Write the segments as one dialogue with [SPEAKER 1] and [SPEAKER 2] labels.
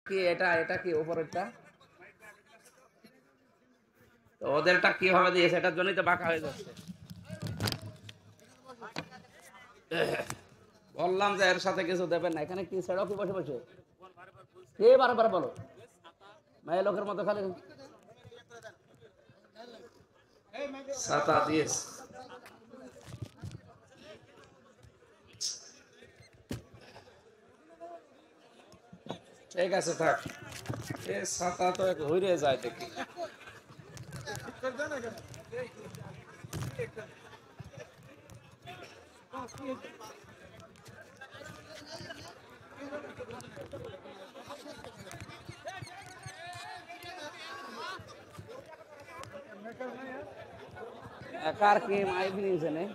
[SPEAKER 1] কি এটা এটা কি উপরেরটা? তো ওদেরটা কিভাবে দিয়েছে? এটার জন্যই তো বাঁকা হয়ে যাচ্ছে। বললাম যে এর সাথে কিছু দেবেন না। এখানে কি ছেড়ো কি বসে বসে? কে বারবার বলো? মেয়ে লোকের মতো খালি ছাতা দিয়েছে। ঠিক আছে থাক। এ ছাতা তো হইরে যায় দেখি। একার কি মাইক নিয়েছে নে?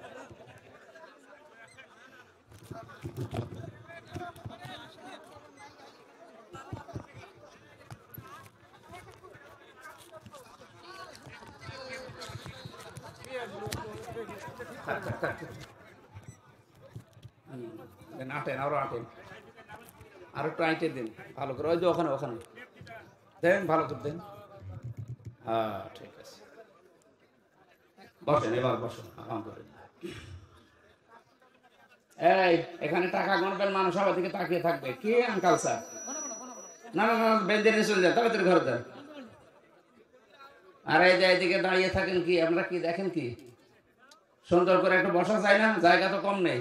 [SPEAKER 1] আটেন আরো আটেন, আর একটু আইটে দিন ভালো করে। ওই যে ওখানে ওখানে দেন, ভালো করে দেন। হ্যাঁ ঠিক আছে, বসেন এবার বসেন। আলহামদুলিল্লাহ। এই এখানে টাকা গণবেন, মানুষ সবার দিকে তাকিয়ে থাকবে। কি আঙ্কাল স্যার? না না না, বেঁধে নিয়ে চলে যান, তবে তোর ঘরে দেন। আর এই যে এদিকে দাঁড়িয়ে থাকেন কি? আপনারা কি দেখেন কি? সুন্দর করে একটু বসা যায় না? জায়গা তো কম নেই।